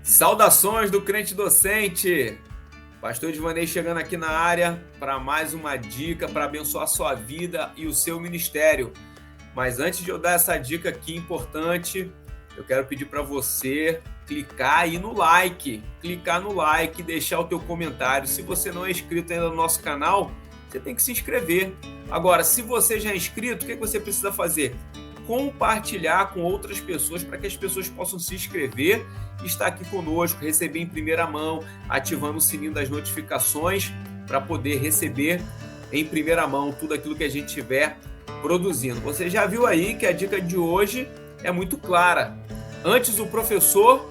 Saudações do crente docente! Pastor Edvanei chegando aqui na área para mais uma dica para abençoar a sua vida e o seu ministério. Mas antes de eu dar essa dica aqui importante, eu quero pedir para você clicar aí no like, deixar o teu comentário. Se você não é inscrito ainda no nosso canal, você tem que se inscrever. Agora, se você já é inscrito, o que você precisa fazer? Compartilhar com outras pessoas para que as pessoas possam se inscrever e estar aqui conosco, receber em primeira mão, ativando o sininho das notificações para poder receber em primeira mão tudo aquilo que a gente estiver produzindo. Você já viu aí que a dica de hoje é muito clara. Antes o professor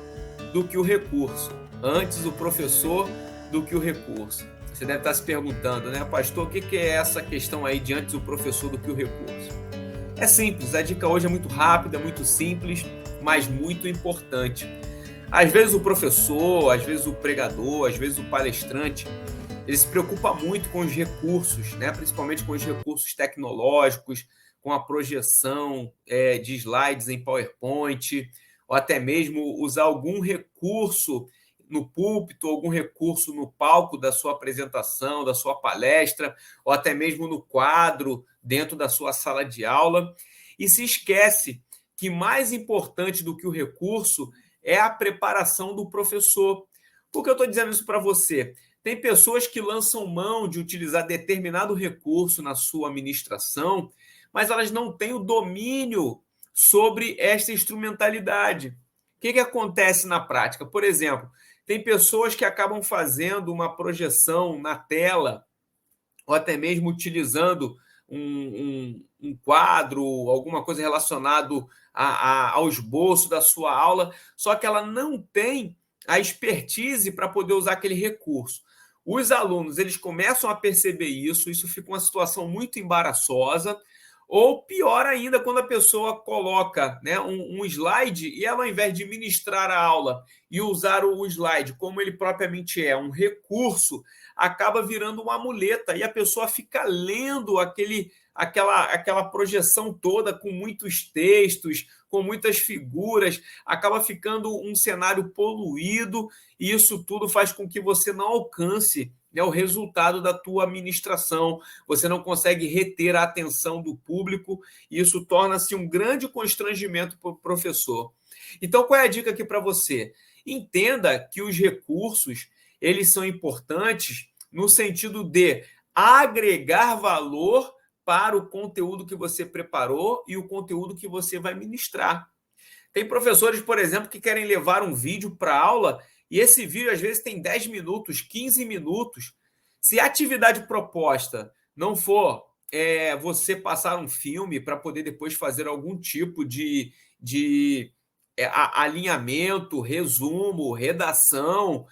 do que o recurso. Antes o professor do que o recurso. Você deve estar se perguntando, né, pastor, o que é essa questão aí de antes o professor do que o recurso? É simples, a dica hoje é muito rápida, muito simples, mas muito importante. Às vezes o professor, às vezes o pregador, às vezes o palestrante, ele se preocupa muito com os recursos, né? Principalmente com os recursos tecnológicos, com a projeção de slides em PowerPoint, ou até mesmo usar algum recurso no púlpito, algum recurso no palco da sua apresentação, da sua palestra, ou até mesmo no quadro dentro da sua sala de aula, e se esquece que mais importante do que o recurso é a preparação do professor. Por que eu estou dizendo isso para você? Tem pessoas que lançam mão de utilizar determinado recurso na sua ministração, mas elas não têm o domínio sobre esta instrumentalidade. O que acontece na prática? Por exemplo, tem pessoas que acabam fazendo uma projeção na tela, ou até mesmo utilizando um quadro, alguma coisa relacionada ao esboço da sua aula, só que ela não tem a expertise para poder usar aquele recurso. Os alunos, eles começam a perceber isso fica uma situação muito embaraçosa, ou pior ainda, quando a pessoa coloca, né, um slide e ela, ao invés de ministrar a aula e usar o slide como ele propriamente é, um recurso, acaba virando uma muleta e a pessoa fica lendo aquela projeção toda com muitos textos, com muitas figuras, acaba ficando um cenário poluído e isso tudo faz com que você não alcance, né, o resultado da tua ministração, você não consegue reter a atenção do público e isso torna-se um grande constrangimento para o professor. Então, qual é a dica aqui para você? Entenda que os recursos, eles são importantes no sentido de agregar valor para o conteúdo que você preparou e o conteúdo que você vai ministrar. Tem professores, por exemplo, que querem levar um vídeo para aula e esse vídeo, às vezes, tem 10 minutos, 15 minutos. Se a atividade proposta não for você passar um filme para poder depois fazer algum tipo de alinhamento, resumo, redação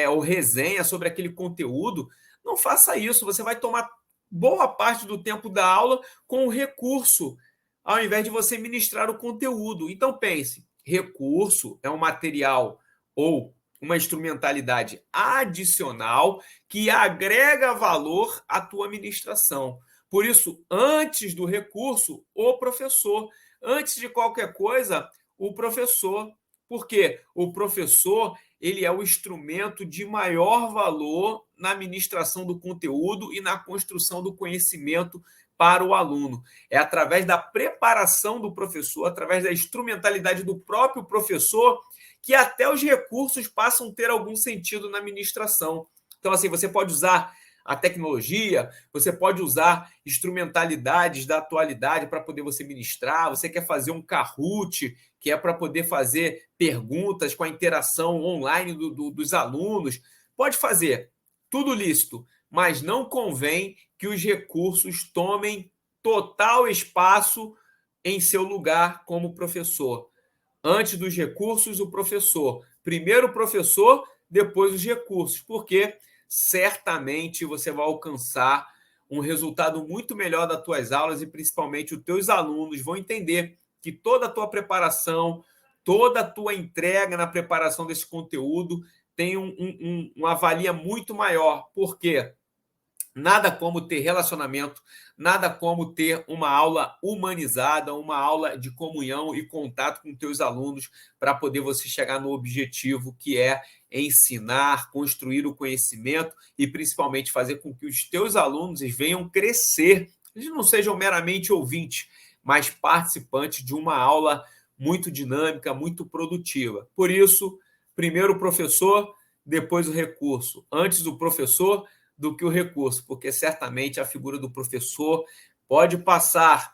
ou resenha sobre aquele conteúdo, não faça isso. Você vai tomar boa parte do tempo da aula com o recurso, ao invés de você ministrar o conteúdo. Então, pense, recurso é um material ou uma instrumentalidade adicional que agrega valor à tua ministração. Por isso, antes do recurso, o professor. Antes de qualquer coisa, o professor. Porque o professor, ele é o instrumento de maior valor na ministração do conteúdo e na construção do conhecimento para o aluno. É através da preparação do professor, através da instrumentalidade do próprio professor, que até os recursos passam a ter algum sentido na ministração. Então, assim, você pode usar a tecnologia, você pode usar instrumentalidades da atualidade para poder você ministrar, você quer fazer um Kahoot, que é para poder fazer perguntas com a interação online dos alunos, pode fazer, tudo lícito, mas não convém que os recursos tomem total espaço em seu lugar como professor. Antes dos recursos, o professor. Primeiro o professor, depois os recursos, porque certamente você vai alcançar um resultado muito melhor das tuas aulas e principalmente os teus alunos vão entender que toda a tua preparação, toda a tua entrega na preparação desse conteúdo tem uma valia muito maior. Por quê? Nada como ter relacionamento, nada como ter uma aula humanizada, uma aula de comunhão e contato com teus alunos para poder você chegar no objetivo que é ensinar, construir o conhecimento e principalmente fazer com que os teus alunos venham crescer. Eles não sejam meramente ouvintes, mas participantes de uma aula muito dinâmica, muito produtiva. Por isso, primeiro o professor, depois o recurso. Antes do professor do que o recurso, porque certamente a figura do professor pode passar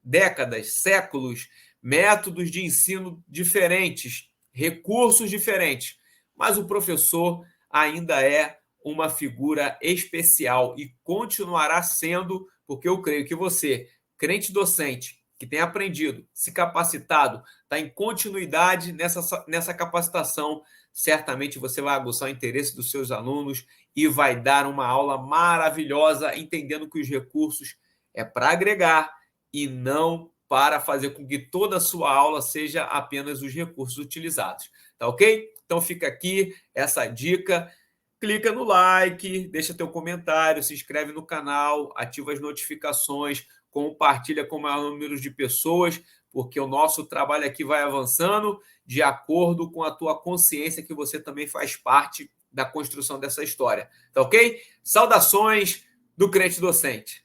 décadas, séculos, métodos de ensino diferentes, recursos diferentes, mas o professor ainda é uma figura especial e continuará sendo, porque eu creio que você, crente docente, que tem aprendido, se capacitado, está em continuidade nessa capacitação, certamente você vai aguçar o interesse dos seus alunos e vai dar uma aula maravilhosa, entendendo que os recursos é para agregar e não para fazer com que toda a sua aula seja apenas os recursos utilizados. Tá ok? Então fica aqui essa dica. Clica no like, deixa teu comentário, se inscreve no canal, ativa as notificações, compartilha com o maior número de pessoas, porque o nosso trabalho aqui vai avançando de acordo com a tua consciência que você também faz parte da construção dessa história. Tá ok? Saudações do Crente Docente.